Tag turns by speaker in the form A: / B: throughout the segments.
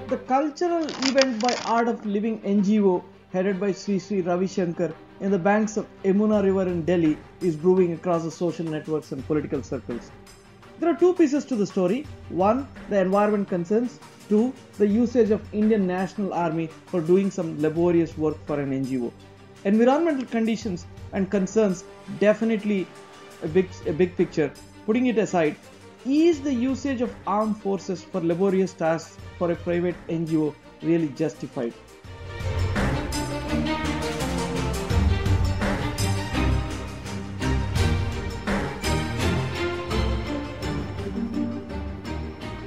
A: The cultural event by Art of Living NGO, headed by Sri Sri Ravi Shankar, in the banks of Yamuna river in Delhi is brewing across the social networks and political circles. There are two pieces to the story. One, the environment concerns. Two, the usage of Indian National Army for doing some laborious work for an NGO. Environmental conditions and concerns definitely a big picture. Putting it aside, is the usage of armed forces for laborious tasks for a private NGO really justified?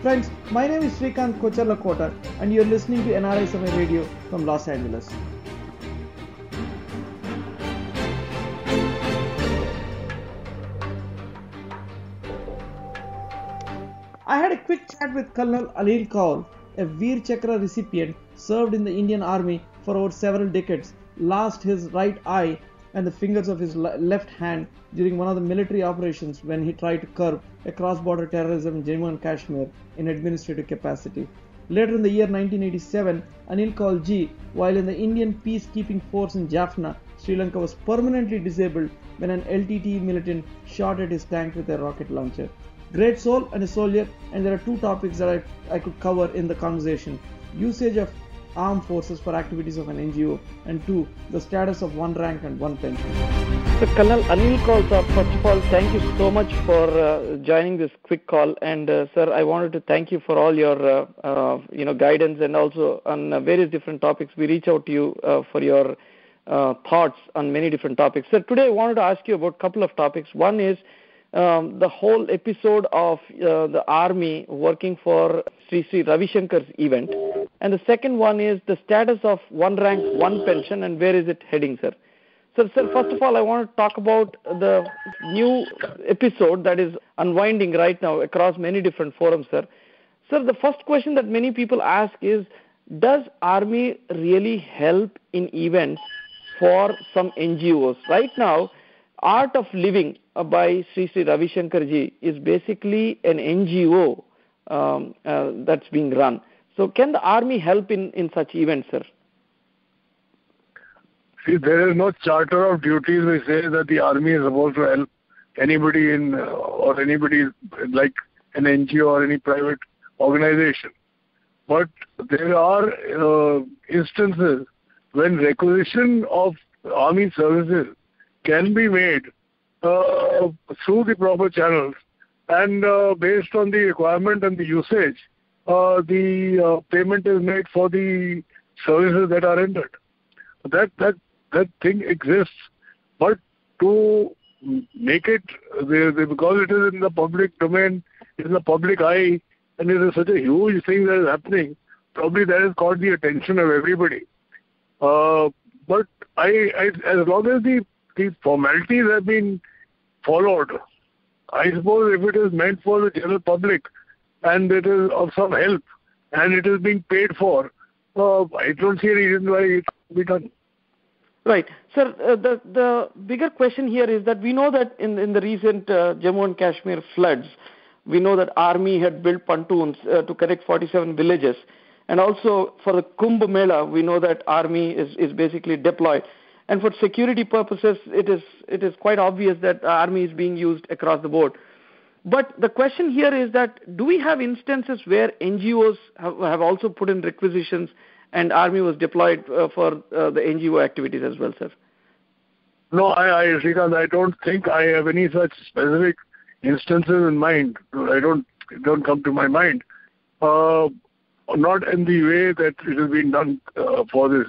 A: Friends, my name is Srikanth Kocharlakota and you are listening to NRI Samay Radio from Los Angeles. I had a quick chat with Colonel Anil Kaul, a Vir Chakra recipient, served in the Indian Army for over several decades, lost his right eye and the fingers of his left hand during one of the military operations when he tried to curb a cross-border terrorism in Jammu and Kashmir in administrative capacity. Later in the year 1987, Anil Kaul ji, while in the Indian peacekeeping force in Jaffna, Sri Lanka, was permanently disabled when an LTTE militant shot at his tank with a rocket launcher. Great soul and a soldier, and there are two topics that I could cover in the conversation: usage of armed forces for activities of an NGO, and two, the status of one rank and one pension. So Colonel Anil Kaul, sir, first of all, thank you so much for joining this quick call, and sir, I wanted to thank you for all your guidance, and also on various different topics. We reach out to you for your thoughts on many different topics. Sir, today I wanted to ask you about a couple of topics. One is the whole episode of the army working for Sri Sri Ravi Shankar's event, and the second one is the status of one rank, one pension, and where is it heading, sir? So, sir, first of all, I want to talk about the new episode that is unwinding right now across many different forums, sir. Sir, the first question that many people ask is, does army really help in events for some NGOs? Right now, Art of Living by Sri Sri Ravi Shankar ji is basically an NGO that's being run. So can the army help in such events, sir?
B: See, there is no charter of duties which says that the army is supposed to help anybody or anybody like an NGO or any private organization. But there are instances when requisition of army services can be made through the proper channels, and based on the requirement and the usage, the payment is made for the services that are rendered. That thing exists, but to make it, because it is in the public domain, in the public eye, and it is such a huge thing that is happening, probably that has caught the attention of everybody. But as long as the formalities have been followed, I suppose if it is meant for the general public and it is of some help and it is being paid for, I don't see any reason why it should be done.
A: Right. Sir, the bigger question here is that we know that in the recent Jammu and Kashmir floods, we know that army had built pontoons to connect 47 villages. And also for the Kumbh Mela, we know that army is basically deployed. And for security purposes, it is quite obvious that army is being used across the board. But the question here is that, do we have instances where NGOs have also put in requisitions and army was deployed for the NGO activities as well, sir?
B: No, Srikanth, I don't think I have any such specific instances in mind. It don't come to my mind. Not in the way that it has been done for this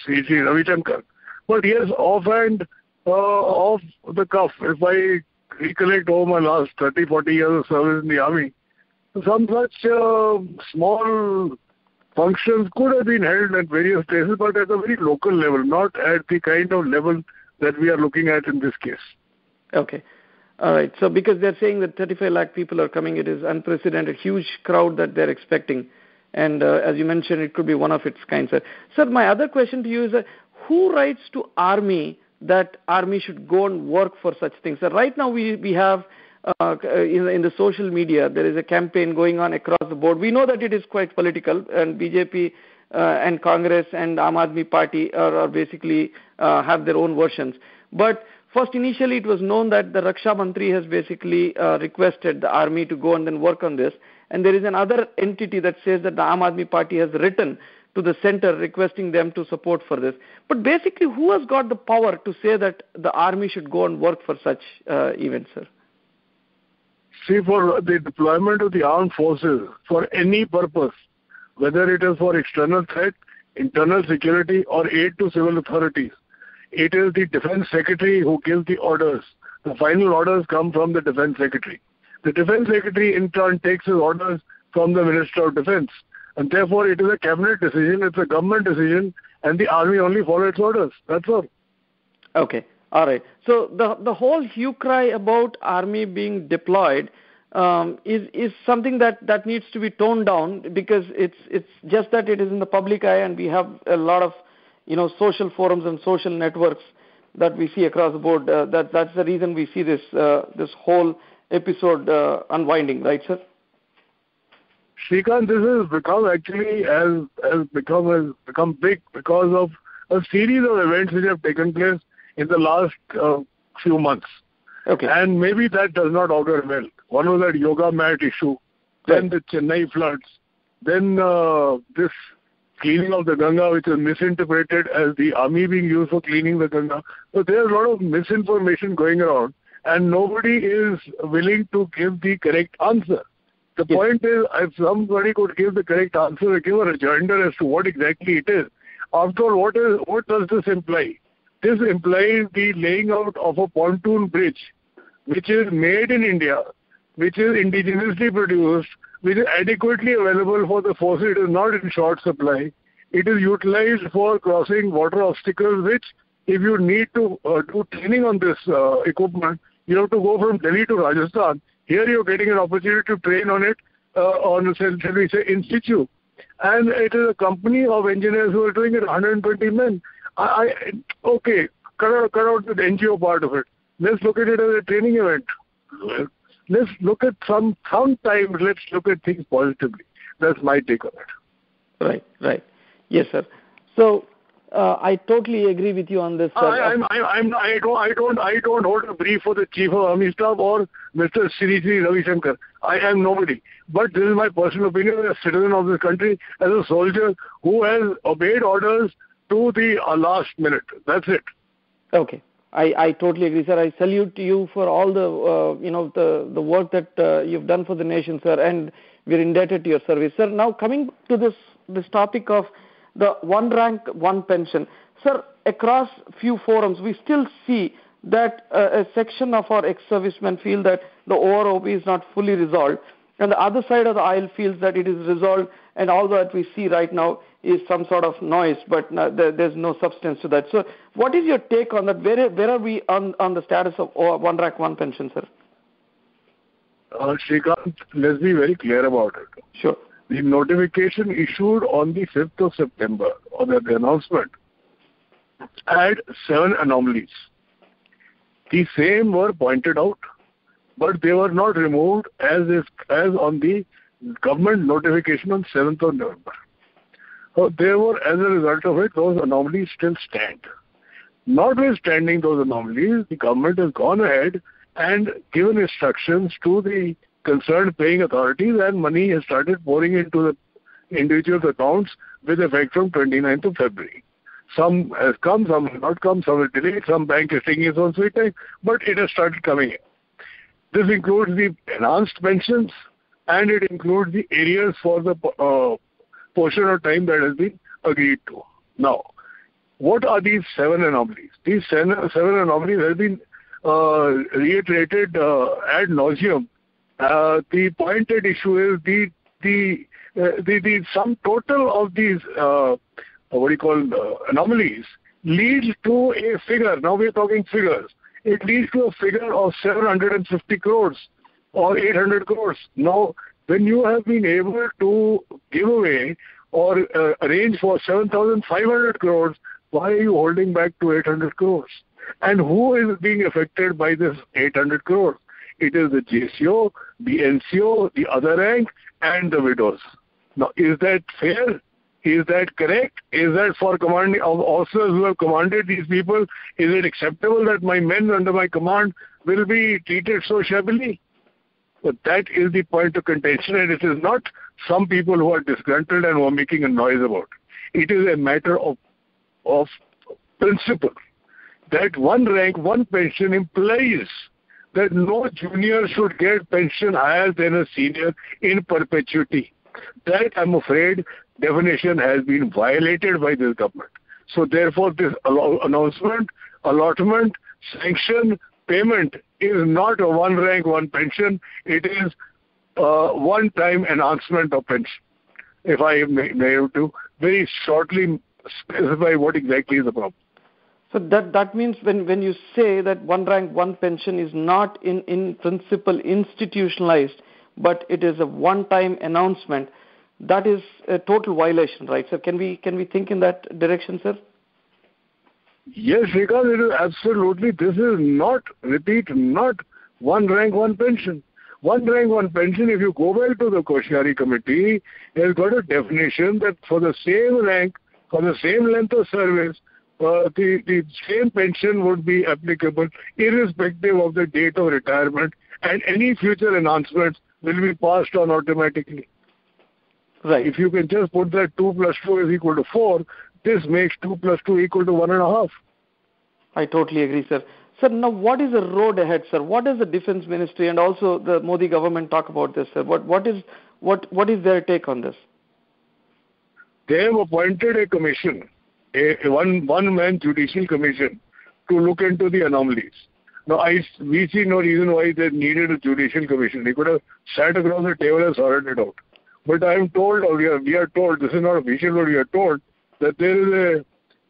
B: Sri Sri Ravi Shankar. But yes, offhand, off the cuff, if I recollect over my last 30, 40 years of service in the army, some such small functions could have been held at various places, but at a very local level, not at the kind of level that we are looking at in this case.
A: Okay. All right. So because they're saying that 35 lakh people are coming, it is unprecedented, huge crowd that they're expecting. And as you mentioned, it could be one of its kind, sir. Sir, my other question to you is, who writes to army that army should go and work for such things? So right now we have in the social media, there is a campaign going on across the board. We know that it is quite political, and BJP and Congress and Aam Aadmi Party are basically have their own versions. But first, initially, it was known that the Raksha Mantri has basically requested the army to go and then work on this. And there is another entity that says that the Aam Aadmi Party has written to the center requesting them to support for this. But basically, who has got the power to say that the army should go and work for such events, sir?
B: See, for the deployment of the armed forces for any purpose, whether it is for external threat, internal security, or aid to civil authorities, it is the Defense Secretary who gives the orders. The final orders come from the Defense Secretary. The Defense Secretary in turn takes his orders from the Minister of Defense. And therefore it is a cabinet decision, it's a government decision, and the army only follows its orders. That's all.
A: Okay. All right. So the whole hue cry about army being deployed is something that needs to be toned down, because it's just that it is in the public eye, and we have a lot of social forums and social networks that we see across the board. That's the reason we see this whole episode unwinding, right, sir?
B: Shrikant, this has become actually has become big because of a series of events which have taken place in the last few months.
A: Okay.
B: And maybe that does not augur well. One was that yoga mat issue, then the Chennai floods, then this cleaning of the Ganga, which is misinterpreted as the army being used for cleaning the Ganga. So there's a lot of misinformation going around, and nobody is willing to give the correct answer. The point is, if somebody could give the correct answer, give a rejoinder as to what exactly it is. After all, what does this imply? This implies the laying out of a pontoon bridge, which is made in India, which is indigenously produced, which is adequately available for the forces. It is not in short supply. It is utilized for crossing water obstacles, which, if you need to do training on this equipment, you have to go from Delhi to Rajasthan. Here you're getting an opportunity to train on it on, shall we say, in situ. And it is a company of engineers who are doing it, 120 men. Okay, cut out the NGO part of it. Let's look at it as a training event. Let's look at sometimes let's look at things positively. That's my take on it.
A: Right. Yes, sir. So I totally agree with you on this.
B: I don't hold a brief for the Chief of Army Staff or Mr. Sri Sri Ravi Shankar. I am nobody. But this is my personal opinion as a citizen of this country, as a soldier who has obeyed orders to the last minute. That's it.
A: Okay. I totally agree, sir. I salute you for all the the work that you've done for the nation, sir, and we're indebted to your service, sir. Now coming to this topic of the one rank, one pension, sir, across few forums we still see that a section of our ex-servicemen feel that the OROP is not fully resolved, and the other side of the aisle feels that it is resolved, and all that we see right now is some sort of noise, but there's no substance to that. So what is your take on that? Where are we on the status of one rank, one pension, sir?
B: Shrikant, let's be very clear about it.
A: Sure.
B: The notification issued on the 5th of September, or the announcement, had 7 anomalies. The same were pointed out, but they were not removed as on the government notification on 7th of November. So therefore, as a result of it, those anomalies still stand. Notwithstanding those anomalies, the government has gone ahead and given instructions to the concerned paying authorities, and money has started pouring into the individuals' accounts with effect from 29th of February. Some has come, some has not come, some is delayed, some bank is taking its own sweet time, but it has started coming in. This includes the enhanced pensions, and it includes the areas for the portion of time that has been agreed to. Now, what are these 7 anomalies? These 7 anomalies have been reiterated ad nauseum. The pointed issue is the sum total of these anomalies leads to a figure. Now we are talking figures. It leads to a figure of 750 crores or 800 crores. Now, when you have been able to give away or arrange for 7,500 crores Why are you holding back to 800 crores? And who is being affected by this 800 crores? It is the JCO, the NCO, the other rank, and the widows. Now, is that fair? Is that correct? Is that for commanding officers who have commanded these people? Is it acceptable that my men under my command will be treated so shabbily? But that is the point of contention, and it is not some people who are disgruntled and who are making a noise about it. It is a matter of principle that one rank, one pension implies that no junior should get pension higher than a senior in perpetuity. That, I'm afraid, definition has been violated by this government. So therefore, this announcement, allotment, sanction, payment is not a one rank, one pension. It is a one-time enhancement of pension. If I may have to very shortly specify what exactly is the problem.
A: So that means when you say that one rank, one pension is not in principle institutionalized, but it is a one-time announcement, that is a total violation, right? So can we think in that direction, sir?
B: Yes, because it is absolutely, this is not one rank, one pension. One rank, one pension, if you go back to the Koshiyari committee, has got a definition that for the same rank, for the same length of service, the same pension would be applicable irrespective of the date of retirement, and any future enhancements will be passed on automatically.
A: Right.
B: If you can just put that 2 plus 2 is equal to 4, this makes 2 plus 2 equal to 1.5.
A: I totally agree, sir. Sir, now what is the road ahead, sir? What does the Defense Ministry and also the Modi government talk about this, sir? What is their take on this?
B: They have appointed a commission, a one-man judicial commission, to look into the anomalies. Now, we see no reason why they needed a judicial commission. They could have sat across the table and sorted it out. But I am told, or we are told, this is not official, but we are told that there is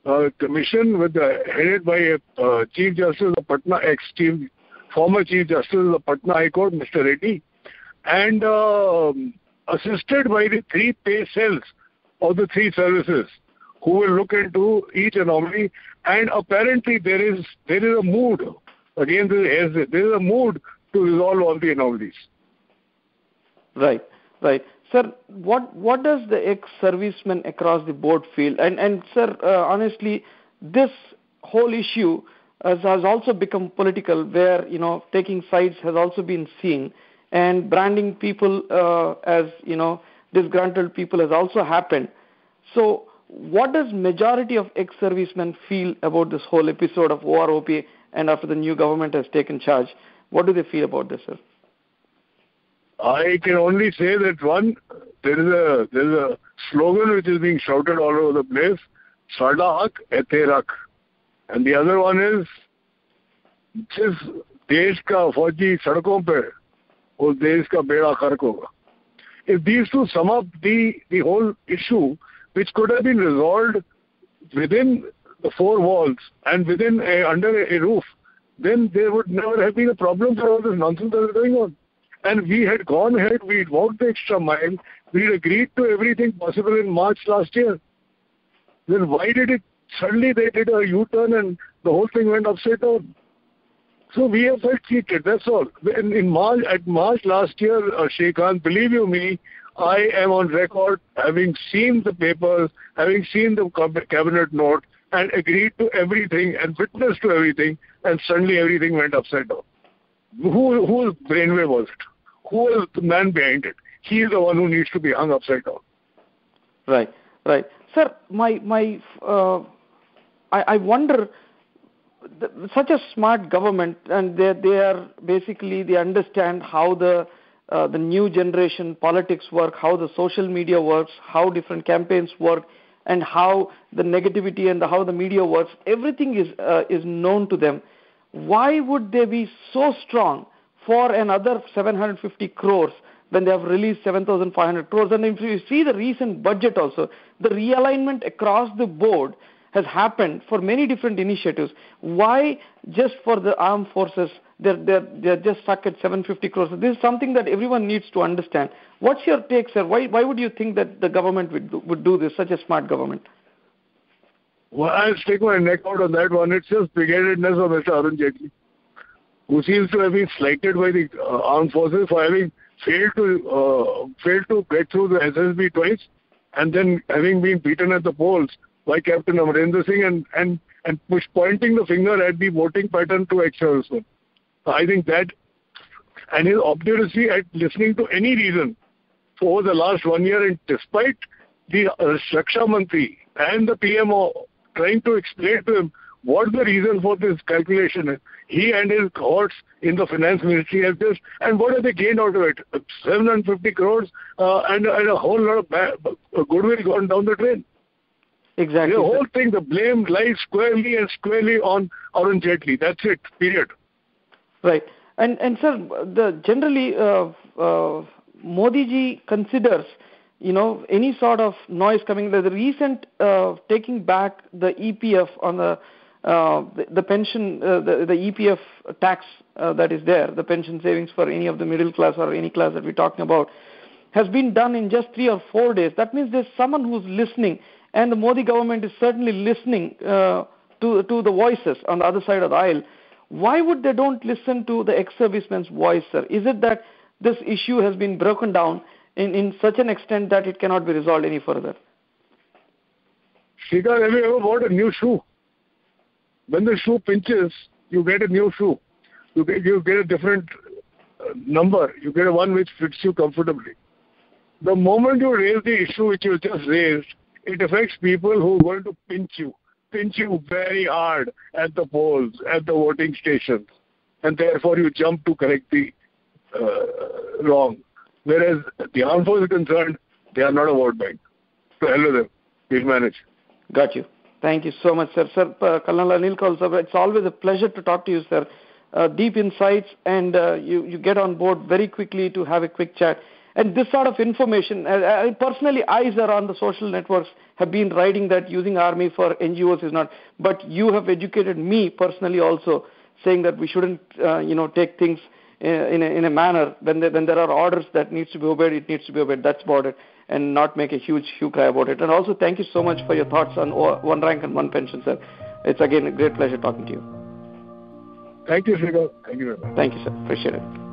B: a commission headed by a Chief Justice of Patna, former Chief Justice of the Patna High Court, Mr. Reddy, and assisted by the 3 pay cells of the 3 services, who will look into each anomaly. And apparently there is a mood, again there is a mood to resolve all the anomalies.
A: Right. Sir, what does the ex-serviceman across the board feel? And sir, honestly, this whole issue has also become political, where taking sides has also been seen, and branding people as disgruntled people has also happened. So, what does majority of ex-servicemen feel about this whole episode of OROP, and after the new government has taken charge? What do they feel about this, sir?
B: I can only say that one, there is a slogan which is being shouted all over the place, Sada Hak Ete Rakh. And the other one is, जिस देश का फौजी सड़कों पे उस देश का बेड़ा गर्क होगा. If these two sum up the whole issue, which could have been resolved within the 4 walls and under a roof, then there would never have been a problem for all this nonsense that is going on. And we had gone ahead, we had walked the extra mile, we had agreed to everything possible in March last year. Then why did it, suddenly they did a U-turn and the whole thing went upside down? So we have felt cheated, that's all. At March last year, Shrikant, believe you me, I am on record having seen the papers, having seen the cabinet note, and agreed to everything and witnessed to everything, and suddenly everything went upside down. Whose brainwave was it? Who is the man behind it? He is the one who needs to be hung upside down.
A: Right. Sir, I wonder, such a smart government, and they understand how the new generation politics work, how the social media works, how different campaigns work, and how the negativity and how the media works. Everything is known to them. Why would they be so strong for another 750 crores when they have released 7,500 crores? And if you see the recent budget also, the realignment across the board has happened for many different initiatives. Why just for the armed forces, they're just stuck at 750 crores? This is something that everyone needs to understand. What's your take, sir? Why would you think that the government would do this, such a smart government?
B: Well, I'll stick my neck out on that one. It's just big-headedness of Mr. Arun Jaitley, who seems to have been slighted by the armed forces for having failed to get through the SSB twice, and then having been beaten at the polls by Captain Amarendra Singh and pointing the finger at the voting pattern to ex-servicemen. I think that, and his obduracy at listening to any reason for the last 1 year, and despite the Raksha Mantri and the PMO trying to explain to him what the reason for this calculation is, he and his cohorts in the finance ministry have just, and what have they gained out of it? 750 crores and a whole lot of goodwill gone down the drain.
C: Exactly.
B: The whole thing, the blame lies squarely on Arun Jaitley. That's it, period.
C: Right. And sir, generally Modi ji considers, any sort of noise coming. The recent taking back the EPF on the pension, the EPF tax that is there, the pension savings for any of the middle class or any class that we're talking about, has been done in just 3 or 4 days. That means there's someone who's listening, and the Modi government is certainly listening to the voices on the other side of the aisle. Why would they don't listen to the ex-servicemen's voice, sir? Is it that this issue has been broken down in such an extent that it cannot be resolved any further?
B: Shrikant, have you ever bought a new shoe? When the shoe pinches, you get a new shoe. You get a different number. You get one which fits you comfortably. The moment you raise the issue which you just raised, it affects people who are going to pinch you very hard at the polls, at the voting stations, and therefore you jump to correct the wrong. Whereas the armed force is concerned, they are not a vote bank. To hell with them. We'll manage.
C: Got you. Thank you so much, sir. Sir, Colonel Anil Kaul, sir, it's always a pleasure to talk to you, sir. Deep insights, and you get on board very quickly to have a quick chat. And this sort of information, personally, eyes are on the social networks, have been writing that using army for NGOs is not. But you have educated me personally also, saying that we shouldn't, take things in a manner when there are orders that needs to be obeyed, it needs to be obeyed. That's about it, and not make a huge cry about it. And also, thank you so much for your thoughts on one rank and one pension, sir. It's again a great pleasure talking to you.
B: Thank you, Shrikant. Thank you very much.
C: Thank you, sir. Appreciate it.